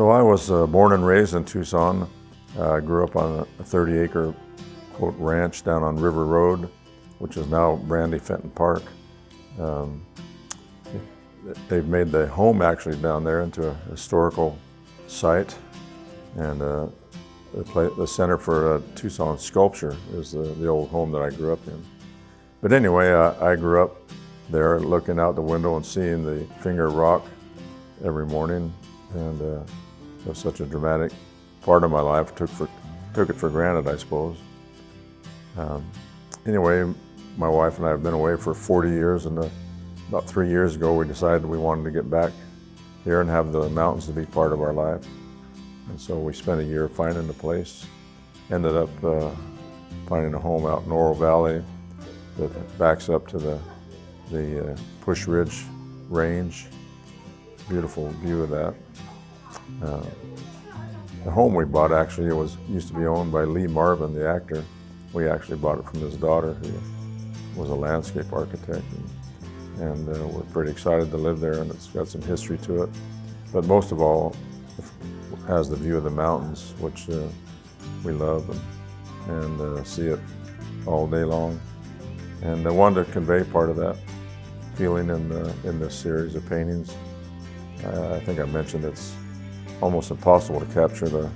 So I was born and raised in Tucson. I grew up on a 30-acre quote ranch down on River Road, which is now Brendy Fenton Park. They've made the home actually down there into a historical site, and the Center for Tucson Sculpture is the old home that I grew up in. But anyway, I grew up there looking out the window and seeing the Finger Rock every morning, and it was such a dramatic part of my life. Took it for granted, I suppose. Anyway, my wife and I have been away for 40 years, and about 3 years ago we decided we wanted to get back here and have the mountains to be part of our life. And so we spent a year finding a place, ended up finding a home out in Oro Valley that backs up to the Push Ridge Range. Beautiful view of that. The home we bought actually used to be owned by Lee Marvin, the actor. We actually bought it from his daughter, who was a landscape architect. And we're pretty excited to live there, and it's got some history to it. But most of all, it has the view of the mountains, which we love, and see it all day long. And I wanted to convey part of that feeling in this series of paintings. I think I mentioned it's almost impossible to capture the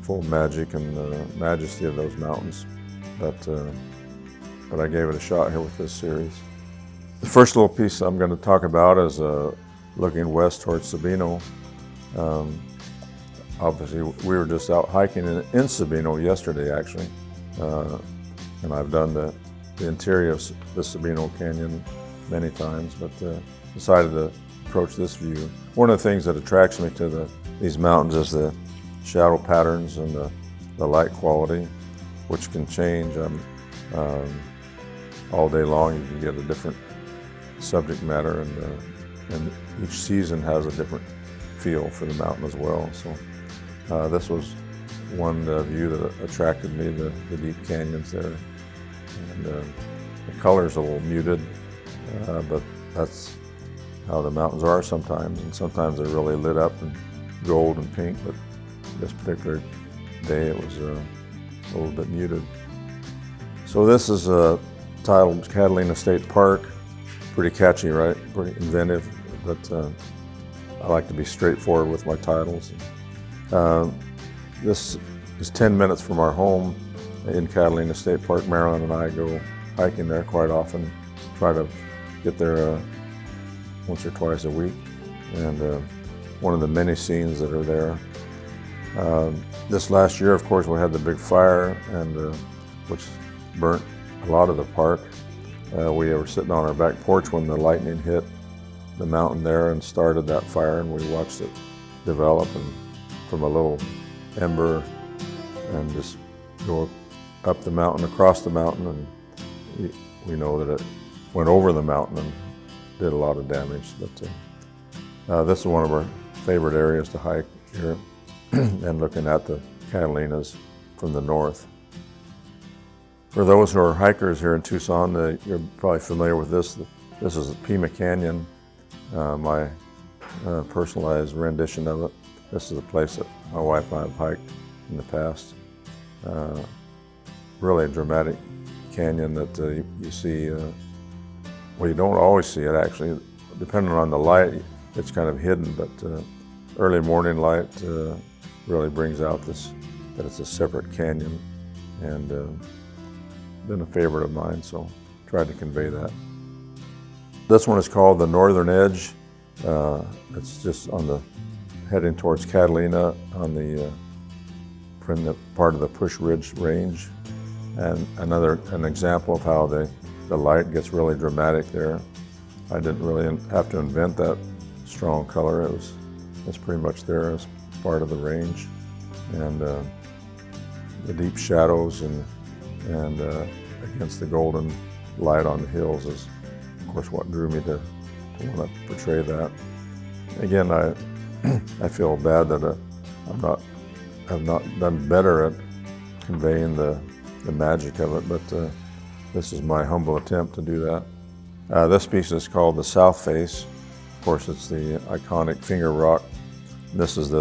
full magic and the majesty of those mountains, but I gave it a shot here with this series. The first little piece I'm going to talk about is looking west towards Sabino. Obviously, we were just out hiking in Sabino yesterday, actually, and I've done the interior of the Sabino Canyon many times, but decided to approach this view. One of the things that attracts me to these mountains is the shadow patterns and the light quality, which can change all day long. You can get a different subject matter, and each season has a different feel for the mountain as well. So this was one view that attracted me, the deep canyons there. And the color's a little muted, but that's how the mountains are sometimes, and sometimes they're really lit up in gold and pink, but this particular day it was a little bit muted. So this is titled Catalina State Park. Pretty catchy, right? Pretty inventive, but I like to be straightforward with my titles. This is 10 minutes from our home in Catalina State Park. Marilyn and I go hiking there quite often, try to get there once or twice a week, and one of the many scenes that are there. This last year, of course, we had the big fire, and which burnt a lot of the park. We were sitting on our back porch when the lightning hit the mountain there and started that fire, and we watched it develop, and from a little ember and just go up the mountain, across the mountain, and we know that it went over the mountain and did a lot of damage. But this is one of our favorite areas to hike here, and looking at the Catalinas from the north. For those who are hikers here in Tucson, you're probably familiar with this. This is Pima Canyon, my personalized rendition of it. This is a place that my wife and I have hiked in the past. Really a dramatic canyon that you see, well, you don't always see it actually. Depending on the light, it's kind of hidden, but early morning light really brings out that it's a separate canyon, and been a favorite of mine, so tried to convey that. This one is called the Northern Edge. It's just heading towards Catalina on the part of the Push Ridge Range, and an example of how the light gets really dramatic there. I didn't really have to invent that strong color. It's pretty much there as part of the range, and the deep shadows and against the golden light on the hills is, of course, what drew me to want to portray that. Again, I feel bad that I've not done better at conveying the magic of it, but this is my humble attempt to do that. This piece is called the South Face. Of course, it's the iconic Finger Rock This is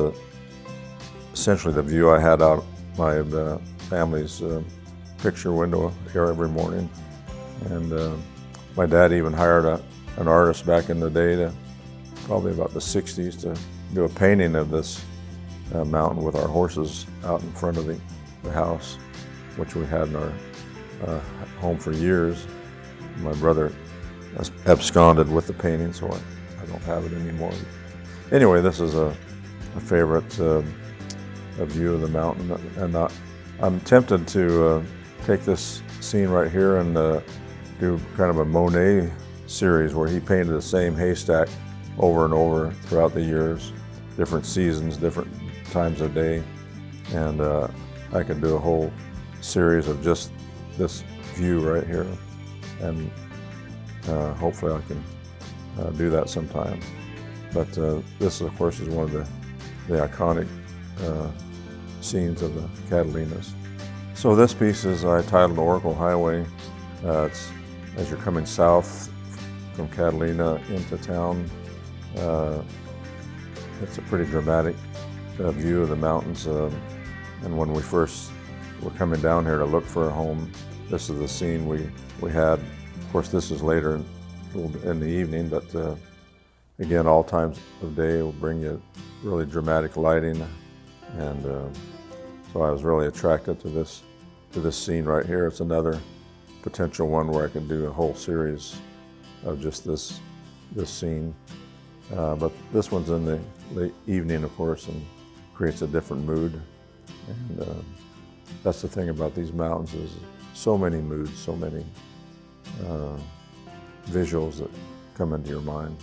essentially the view I had out my family's picture window here every morning. And my dad even hired an artist back in the day, probably about the 60s, to do a painting of this mountain with our horses out in front of the house, which we had in our home for years. My brother absconded with the painting, so I don't have it anymore. Anyway, this is a favorite view of the mountain, and I'm tempted to take this scene right here and do kind of a Monet series where he painted the same haystack over and over throughout the years, different seasons, different times of day, and I could do a whole series of just this view right here, and hopefully I can do that sometime. But this, of course, is one of the iconic scenes of the Catalinas. So this piece is I titled Oracle Highway. It's as you're coming south from Catalina into town. It's a pretty dramatic view of the mountains. And when we first were coming down here to look for a home, this is the scene we had. Of course, this is later in the evening, but again, all times of day will bring you really dramatic lighting. And so I was really attracted to this scene right here. It's another potential one where I could do a whole series of just this scene. But this one's in the late evening, of course, and creates a different mood. And that's the thing about these mountains, is so many moods, so many visuals that come into your mind.